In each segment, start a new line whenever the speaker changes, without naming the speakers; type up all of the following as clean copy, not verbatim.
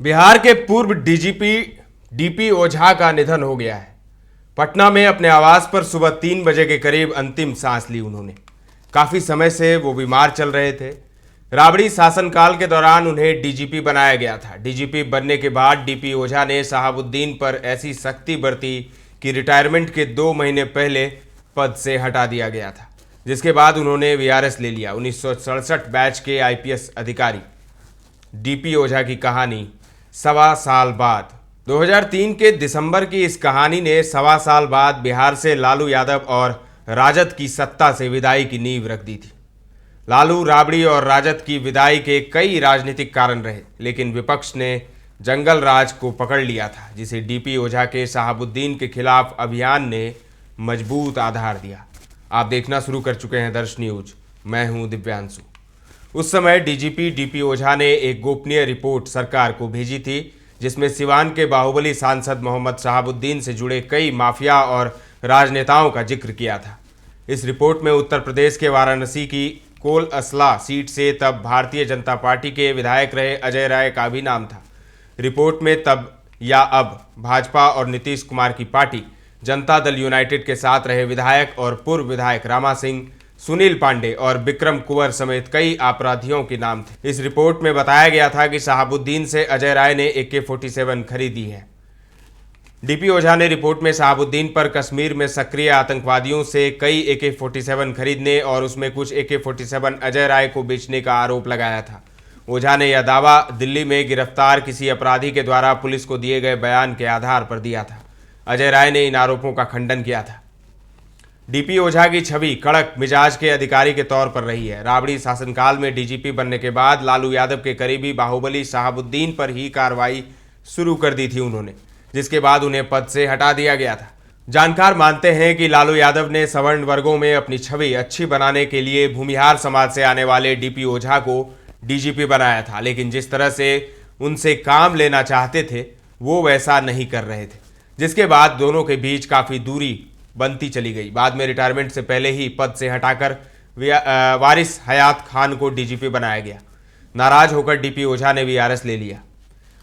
बिहार के पूर्व DGP DP ओझा का निधन हो गया है। पटना में अपने आवास पर सुबह 3 बजे के करीब अंतिम सांस ली उन्होंने। काफी समय से वो बीमार चल रहे थे। राबड़ी शासनकाल के दौरान उन्हें डीजीपी बनाया गया था। डीजीपी बनने के बाद डीपी ओझा ने शहाबुद्दीन पर ऐसी सख्ती बरती कि रिटायरमेंट के 2 महीने पहले पद से हटा दिया गया था, जिसके बाद उन्होंने वीआरएस ले लिया। 1967 बैच के आईपीएस अधिकारी डीपी ओझा की कहानी 1.25 साल बाद। 2003 के दिसंबर की इस कहानी ने 1.25 साल बाद बिहार से लालू यादव और राजद की सत्ता से विदाई की नींव रख दी थी। लालू, राबड़ी और राजद की विदाई के कई राजनीतिक कारण रहे, लेकिन विपक्ष ने जंगल राज को पकड़ लिया था, जिसे डीपी ओझा के शहाबुद्दीन के खिलाफ अभियान ने मजबूत आधार दिया। आप देखना शुरू कर चुके हैं दर्श न्यूज। मैं हूं दिव्यांशु। उस समय डीजीपी डीपी ओझा ने एक गोपनीय रिपोर्ट सरकार को भेजी थी, जिसमें सिवान के बाहुबली सांसद मोहम्मद शहाबुद्दीन से जुड़े कई माफिया और राजनेताओं का जिक्र किया था। इस रिपोर्ट में उत्तर प्रदेश के वाराणसी की कोल असला सीट से तब भारतीय जनता पार्टी के विधायक रहे अजय राय का भी नाम था। रिपोर्ट में तब या अब भाजपा और नीतीश कुमार की पार्टी जनता दल यूनाइटेड के साथ रहे विधायक और पूर्व विधायक रामा सिंह, सुनील पांडे और विक्रम कुंवर समेत कई अपराधियों के नाम थे। इस रिपोर्ट में बताया गया था कि शहाबुद्दीन से अजय राय ने AK-47 खरीदी है। डीपी ओझा ने रिपोर्ट में शहाबुद्दीन पर कश्मीर में सक्रिय आतंकवादियों से कई AK-47 खरीदने और उसमें कुछ AK-47 अजय राय को बेचने का आरोप लगाया था। ओझा ने यह दावा दिल्ली में गिरफ्तार किसी अपराधी के द्वारा पुलिस को दिए गए बयान के आधार पर दिया था। अजय राय ने इन आरोपों का खंडन किया था। डीपी ओझा की छवि कड़क मिजाज के अधिकारी के तौर पर रही है। राबड़ी शासनकाल में डीजीपी बनने के बाद लालू यादव के करीबी बाहुबली शहाबुद्दीन पर ही कार्रवाई शुरू कर दी थी उन्होंने, जिसके बाद उन्हें पद से हटा दिया गया था। जानकार मानते हैं कि लालू यादव ने सवर्ण वर्गों में अपनी छवि अच्छी बनाने के लिए भूमिहार समाज से आने वाले डीपी ओझा को डीजीपी बनाया था, लेकिन जिस तरह से उनसे काम लेना चाहते थे वो वैसा नहीं कर रहे थे, जिसके बाद दोनों के बीच काफ़ी दूरी बनती चली गई। बाद में रिटायरमेंट से पहले ही पद से हटाकर वारिस हयात खान को डीजीपी बनाया गया। नाराज होकर डीपी ओझा ने वीआरएस ले लिया।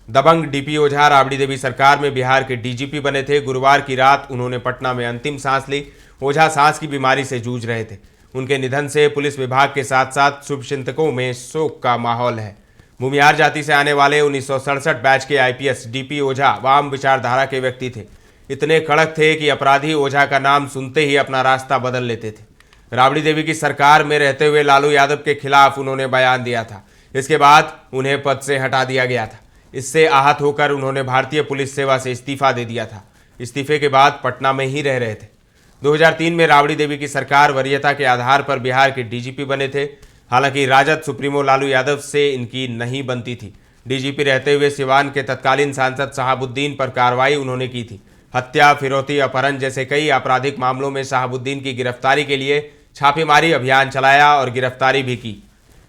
दबंग डीपी ओझा राबड़ी देवी सरकार में बिहार के डीजीपी बने थे। गुरुवार की रात उन्होंने पटना में अंतिम सांस ली। ओझा सांस की बीमारी से जूझ रहे थे। उनके निधन से पुलिस विभाग के साथ साथ शुभचिंतकों में शोक का माहौल है। भूमिहार जाति से आने वाले 1967 बैच के आईपीएस डीपी ओझा वाम विचारधारा के व्यक्ति थे। इतने कड़क थे कि अपराधी ओझा का नाम सुनते ही अपना रास्ता बदल लेते थे। राबड़ी देवी की सरकार में रहते हुए लालू यादव के खिलाफ उन्होंने बयान दिया था। इसके बाद उन्हें पद से हटा दिया गया था। इससे आहत होकर उन्होंने भारतीय पुलिस सेवा से इस्तीफा दे दिया था। इस्तीफे के बाद पटना में ही रह रहे थे। 2003 में राबड़ी देवी की सरकार वरीयता के आधार पर बिहार के डीजीपी बने थे। हालांकि राजद सुप्रीमो लालू यादव से इनकी नहीं बनती थी। डीजीपी रहते हुए सिवान के तत्कालीन सांसद शहाबुद्दीन पर कार्रवाई उन्होंने की थी। हत्या, फिरौती, अपहरण जैसे कई आपराधिक मामलों में शहाबुद्दीन की गिरफ्तारी के लिए छापेमारी अभियान चलाया और गिरफ्तारी भी की।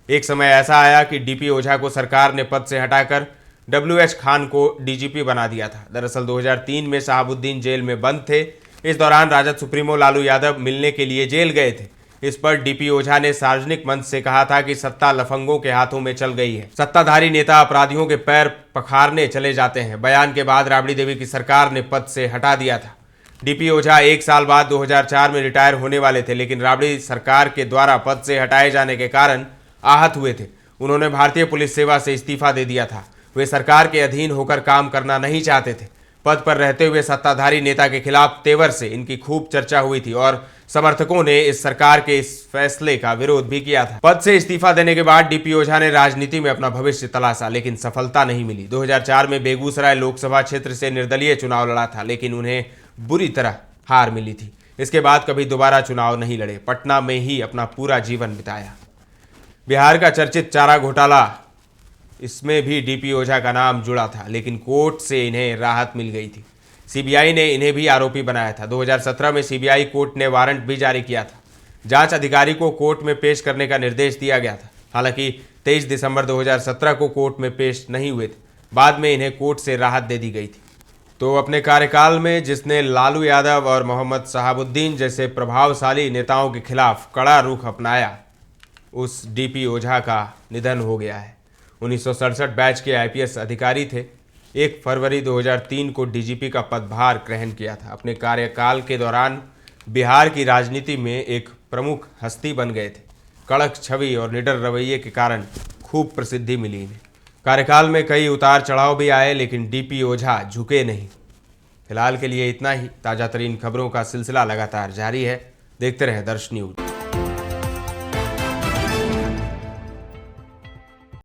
एक समय ऐसा आया कि डीपी ओझा को सरकार ने पद से हटाकर WH खान को डीजीपी बना दिया था। दरअसल 2003 में शहाबुद्दीन जेल में बंद थे। इस दौरान राजद सुप्रीमो लालू यादव मिलने के लिए जेल गए थे। इस पर डीपी ओझा ने सार्वजनिक मंच से कहा था कि सत्ता लफंगों के हाथों में चल गई है। सत्ताधारी नेता अपराधियों के पैर पखारने चले जाते हैं। बयान के बाद राबड़ी देवी की सरकार ने पद से हटा दिया था। डीपी ओझा 1 साल बाद 2004 में रिटायर होने वाले थे, लेकिन राबड़ी सरकार के द्वारा पद से हटाए जाने के कारण आहत हुए थे। उन्होंने भारतीय पुलिस सेवा से इस्तीफा दे दिया था। वे सरकार के अधीन होकर काम करना नहीं चाहते थे। पद पर रहते हुए सत्ताधारी नेता के खिलाफ तेवर से इनकी खूब चर्चा हुई थी और समर्थकों ने इस सरकार के इस फैसले का विरोध भी किया था। पद से इस्तीफा देने के बाद डीपी ओझा ने राजनीति में अपना भविष्य तलाशा, लेकिन सफलता नहीं मिली। 2004 में बेगूसराय लोकसभा क्षेत्र से निर्दलीय चुनाव लड़ा था, लेकिन उन्हें बुरी तरह हार मिली थी। इसके बाद कभी दोबारा चुनाव नहीं लड़े। पटना में ही अपना पूरा जीवन बिताया। बिहार का चर्चित चारा घोटाला, इसमें भी डीपी ओझा का नाम जुड़ा था, लेकिन कोर्ट से इन्हें राहत मिल गई थी। सीबीआई ने इन्हें भी आरोपी बनाया था। 2017 में सीबीआई कोर्ट ने वारंट भी जारी किया था। जांच अधिकारी को कोर्ट में पेश करने का निर्देश दिया गया था। हालांकि 23 दिसंबर 2017 को कोर्ट में पेश नहीं हुए थे। बाद में इन्हें कोर्ट से राहत दे दी गई थी। तो अपने कार्यकाल में जिसने लालू यादव और मोहम्मद शहाबुद्दीन जैसे प्रभावशाली नेताओं के खिलाफ कड़ा रुख अपनाया, उस डीपी ओझा का निधन हो गया है। 1967 बैच के आईपीएस अधिकारी थे। 1 फरवरी 2003 को डीजीपी का पदभार ग्रहण किया था। अपने कार्यकाल के दौरान बिहार की राजनीति में एक प्रमुख हस्ती बन गए थे। कड़क छवि और निडर रवैये के कारण खूब प्रसिद्धि मिली इन्हें। कार्यकाल में कई उतार चढ़ाव भी आए, लेकिन डीपी ओझा झुके नहीं। फिलहाल के लिए इतना ही। ताज़ा तरीन खबरों का सिलसिला लगातार जारी है। देखते रहें दर्श न्यूज।